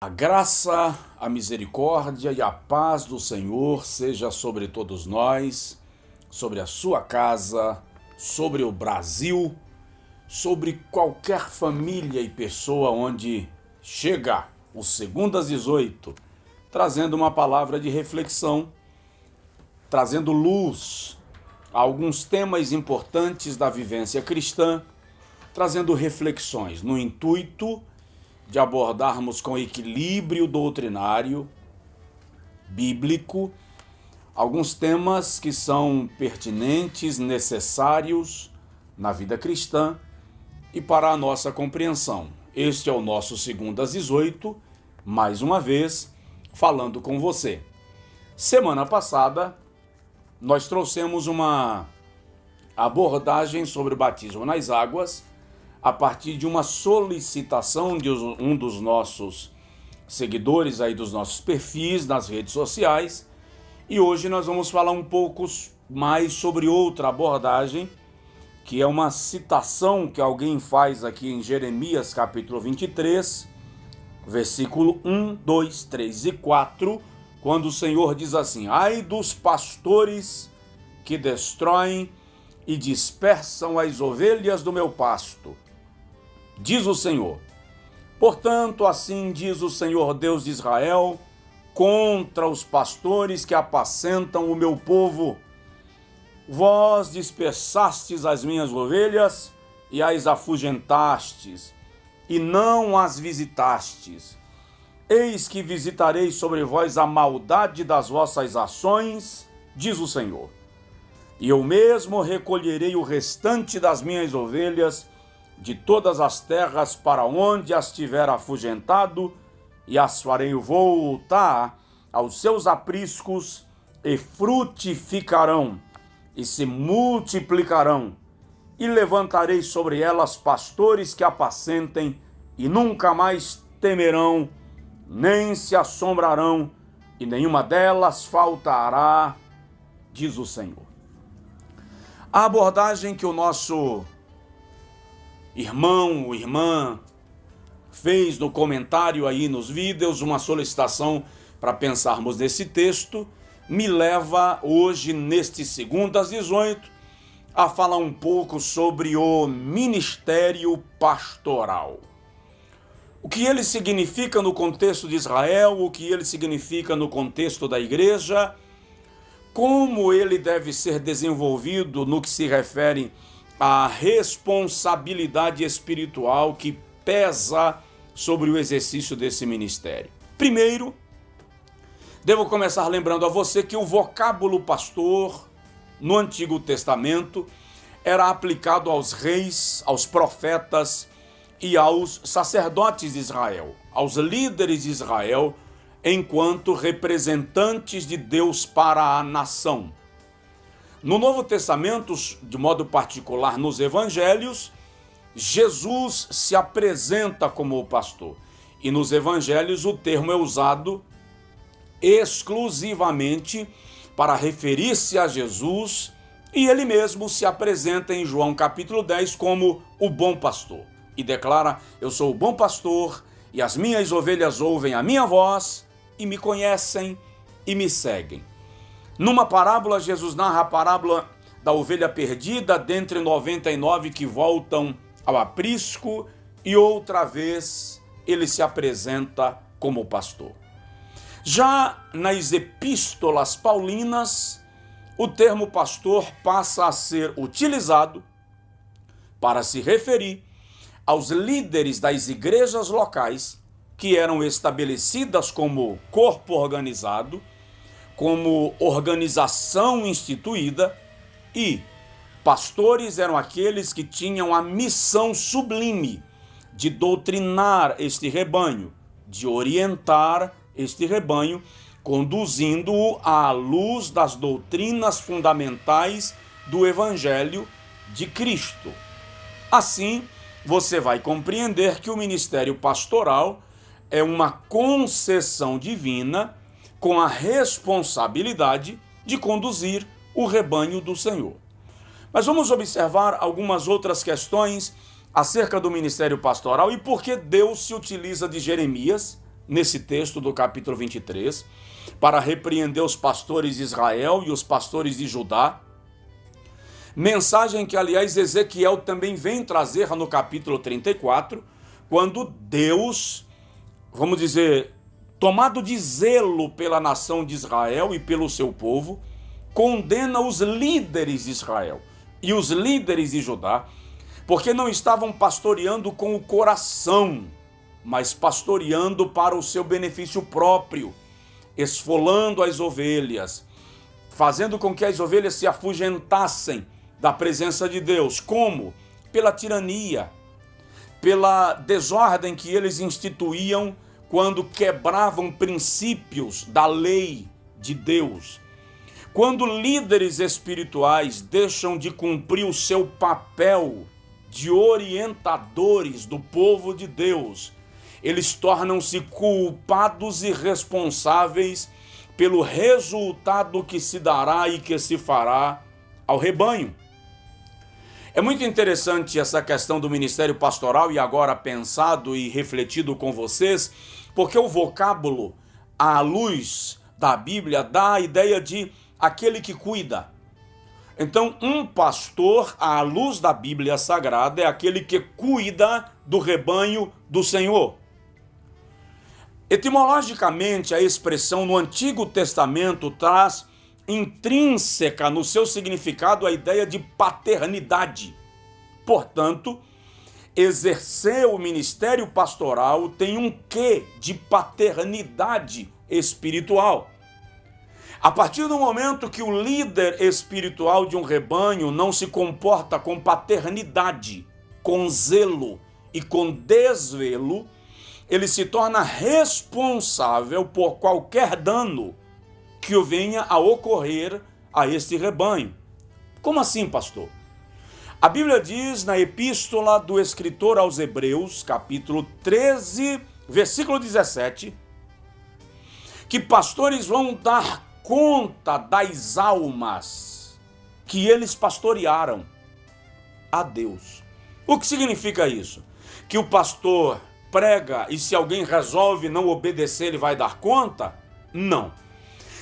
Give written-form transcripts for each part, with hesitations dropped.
A graça, a misericórdia e a paz do Senhor seja sobre todos nós, sobre a sua casa, sobre o Brasil, sobre qualquer família e pessoa onde chega o Segundo às 18, trazendo uma palavra de reflexão, trazendo luz a alguns temas importantes da vivência cristã, trazendo reflexões no intuito de abordarmos com equilíbrio doutrinário, bíblico, alguns temas que são pertinentes, necessários na vida cristã e para a nossa compreensão. Este é o nosso Segundo às 18, mais uma vez, falando com você. Semana passada, nós trouxemos uma abordagem sobre o batismo nas águas, a partir de uma solicitação de um dos nossos seguidores aí dos nossos perfis nas redes sociais. E hoje nós vamos falar um pouco mais sobre outra abordagem, que é uma citação que alguém faz aqui em Jeremias capítulo 23, versículo 1, 2, 3 e 4, quando o Senhor diz assim: ai dos pastores que destroem e dispersam as ovelhas do meu pasto, diz o Senhor. Portanto, assim diz o Senhor Deus de Israel, contra os pastores que apacentam o meu povo. Vós dispersastes as minhas ovelhas e as afugentastes, e não as visitastes. Eis que visitarei sobre vós a maldade das vossas ações, diz o Senhor. E eu mesmo recolherei o restante das minhas ovelhas de todas as terras para onde as tiver afugentado, e as farei voltar aos seus apriscos, e frutificarão, e se multiplicarão, e levantarei sobre elas pastores que apacentem, e nunca mais temerão, nem se assombrarão, e nenhuma delas faltará, diz o Senhor. A abordagem que o nosso irmão ou irmã fez no comentário aí nos vídeos, uma solicitação para pensarmos nesse texto, me leva hoje, neste Segundo às 18, a falar um pouco sobre o ministério pastoral. O que ele significa no contexto de Israel, o que ele significa no contexto da igreja, como ele deve ser desenvolvido no que se refere à responsabilidade espiritual que pesa sobre o exercício desse ministério. Primeiro, devo começar lembrando a você que o vocábulo pastor no Antigo Testamento era aplicado aos reis, aos profetas e aos sacerdotes de Israel, aos líderes de Israel, enquanto representantes de Deus para a nação. No Novo Testamento, de modo particular nos Evangelhos, Jesus se apresenta como o pastor. E nos Evangelhos o termo é usado exclusivamente para referir-se a Jesus, e ele mesmo se apresenta em João capítulo 10 como o bom pastor. E declara: eu sou o bom pastor, e as minhas ovelhas ouvem a minha voz, e me conhecem e me seguem. Numa parábola, Jesus narra a parábola da ovelha perdida dentre 99 que voltam ao aprisco, e outra vez ele se apresenta como pastor. Já nas epístolas paulinas, o termo pastor passa a ser utilizado para se referir aos líderes das igrejas locais que eram estabelecidas como corpo organizado, como organização instituída, e pastores eram aqueles que tinham a missão sublime de doutrinar este rebanho, de orientar este rebanho, conduzindo-o à luz das doutrinas fundamentais do Evangelho de Cristo. Assim, você vai compreender que o ministério pastoral é uma concessão divina com a responsabilidade de conduzir o rebanho do Senhor. Mas vamos observar algumas outras questões acerca do ministério pastoral e por que Deus se utiliza de Jeremias nesse texto do capítulo 23, para repreender os pastores de Israel e os pastores de Judá. Mensagem que, aliás, Ezequiel também vem trazer no capítulo 34, quando Deus, vamos dizer, tomado de zelo pela nação de Israel e pelo seu povo, condena os líderes de Israel e os líderes de Judá, porque não estavam pastoreando com o coração, mas pastoreando para o seu benefício próprio, esfolando as ovelhas, fazendo com que as ovelhas se afugentassem da presença de Deus. Como? Pela tirania, pela desordem que eles instituíam quando quebravam princípios da lei de Deus. Quando líderes espirituais deixam de cumprir o seu papel de orientadores do povo de Deus, eles tornam-se culpados e responsáveis pelo resultado que se dará e que se fará ao rebanho. É muito interessante essa questão do ministério pastoral, e agora pensado e refletido com vocês, porque o vocábulo à luz da Bíblia dá a ideia de aquele que cuida. Então, um pastor, à luz da Bíblia Sagrada, é aquele que cuida do rebanho do Senhor. Etimologicamente, a expressão no Antigo Testamento traz intrínseca no seu significado a ideia de paternidade. Portanto, exercer o ministério pastoral tem um quê de paternidade espiritual. A partir do momento que o líder espiritual de um rebanho não se comporta com paternidade, com zelo e com desvelo, ele se torna responsável por qualquer dano que venha a ocorrer a este rebanho. Como assim, pastor? A Bíblia diz na epístola do escritor aos Hebreus, capítulo 13, versículo 17, que pastores vão dar conta das almas que eles pastorearam a Deus. O que significa isso? Que o pastor prega e se alguém resolve não obedecer, ele vai dar conta? Não.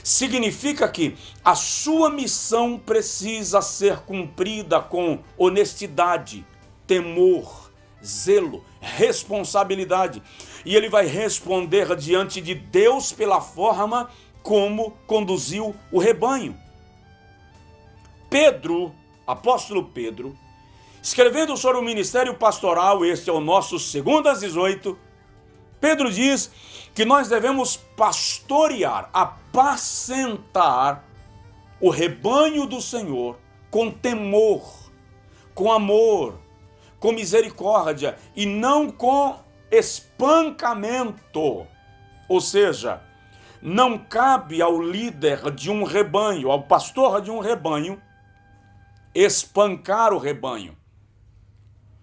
Significa que a sua missão precisa ser cumprida com honestidade, temor, zelo, responsabilidade. E ele vai responder diante de Deus pela forma como conduziu o rebanho. Pedro, apóstolo Pedro, escrevendo sobre o ministério pastoral, este é o nosso 2:18, Pedro diz que nós devemos pastorear, apacentar o rebanho do Senhor com temor, com amor, com misericórdia e não com espancamento. Ou seja, não cabe ao líder de um rebanho, ao pastor de um rebanho, espancar o rebanho,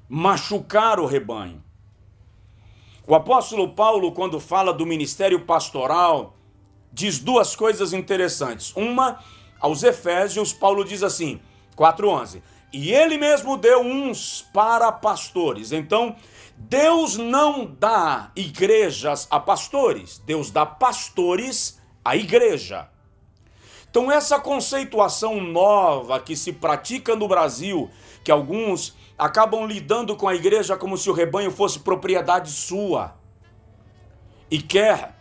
machucar o rebanho. O apóstolo Paulo, quando fala do ministério pastoral, diz duas coisas interessantes. Uma, aos Efésios, Paulo diz assim, 4:11, e ele mesmo deu uns para pastores. Então, Deus não dá igrejas a pastores, Deus dá pastores à igreja. Então essa conceituação nova que se pratica no Brasil, que alguns acabam lidando com a igreja como se o rebanho fosse propriedade sua, e quer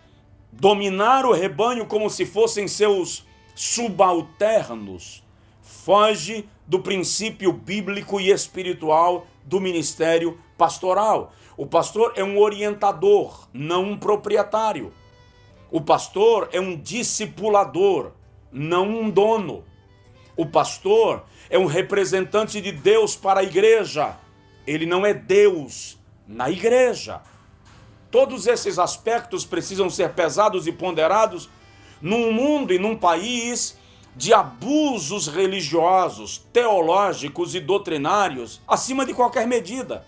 dominar o rebanho como se fossem seus subalternos, foge do princípio bíblico e espiritual do ministério pastoral. O pastor é um orientador, não um proprietário. O pastor é um discipulador, não um dono. O pastor é um representante de Deus para a igreja. Ele não é Deus na igreja. Todos esses aspectos precisam ser pesados e ponderados num mundo e num país de abusos religiosos, teológicos e doutrinários acima de qualquer medida.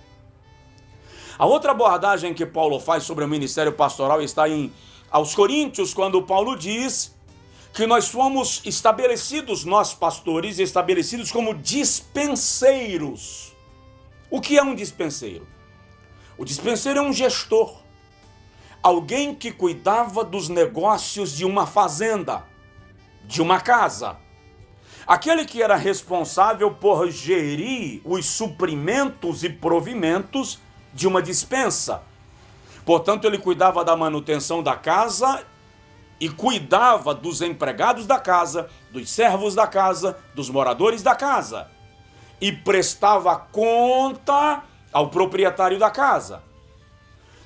A outra abordagem que Paulo faz sobre o ministério pastoral está aos Coríntios, quando Paulo diz que nós fomos estabelecidos, nós pastores, estabelecidos como dispenseiros. O que é um dispenseiro? O dispenseiro é um gestor. alguém que cuidava dos negócios de uma fazenda, de uma casa. Aquele que era responsável por gerir os suprimentos e provimentos de uma despensa. Portanto, ele cuidava da manutenção da casa e cuidava dos empregados da casa, dos servos da casa, dos moradores da casa. E prestava conta ao proprietário da casa.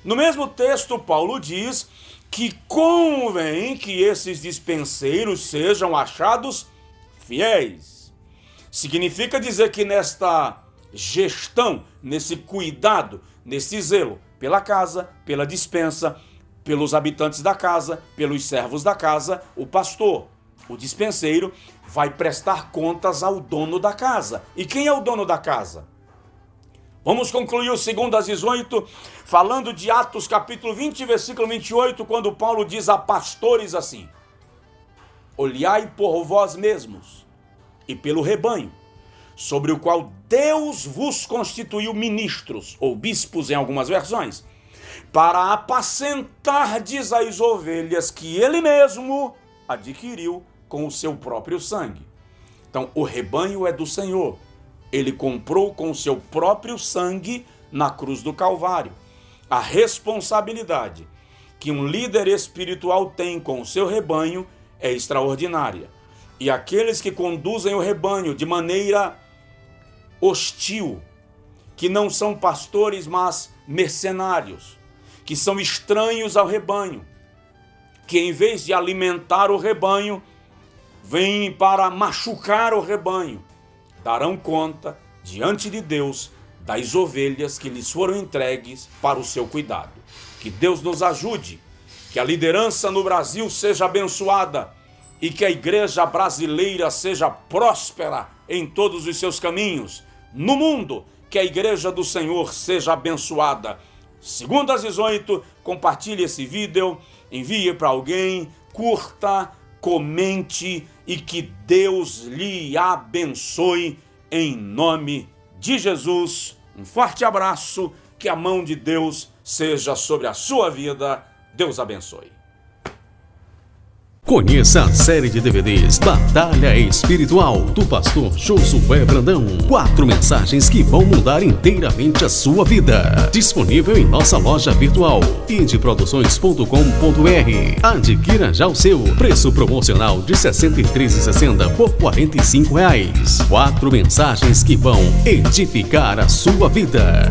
No mesmo texto, Paulo diz que convém que esses dispenseiros sejam achados fiéis. Significa dizer que nesta gestão, nesse cuidado, nesse zelo pela casa, pela dispensa, pelos habitantes da casa, pelos servos da casa, o pastor, o dispenseiro, vai prestar contas ao dono da casa. E quem é o dono da casa? Vamos concluir o 2:18, falando de Atos capítulo 20, versículo 28, quando Paulo diz a pastores assim: olhai por vós mesmos e pelo rebanho, sobre o qual Deus vos constituiu ministros, ou bispos em algumas versões, para apacentardes as ovelhas que ele mesmo adquiriu com o seu próprio sangue. Então, o rebanho é do Senhor. Ele comprou com o seu próprio sangue na cruz do Calvário. A responsabilidade que um líder espiritual tem com o seu rebanho é extraordinária. E aqueles que conduzem o rebanho de maneira hostil, que não são pastores, mas mercenários, que são estranhos ao rebanho, que em vez de alimentar o rebanho, vêm para machucar o rebanho, darão conta diante de Deus das ovelhas que lhes foram entregues para o seu cuidado. Que Deus nos ajude, que a liderança no Brasil seja abençoada e que a igreja brasileira seja próspera em todos os seus caminhos. No mundo, que a igreja do Senhor seja abençoada. 2:18, compartilhe esse vídeo, envie para alguém, curta, comente e que Deus lhe abençoe em nome de Jesus. Um forte abraço, que a mão de Deus seja sobre a sua vida. Deus abençoe. Conheça a série de DVDs Batalha Espiritual, do pastor Josué Brandão. 4 mensagens que vão mudar inteiramente a sua vida. Disponível em nossa loja virtual, idproduções.com.br. Adquira já o seu. Preço promocional de R$ 63,60 por R$ 45. 4 mensagens que vão edificar a sua vida.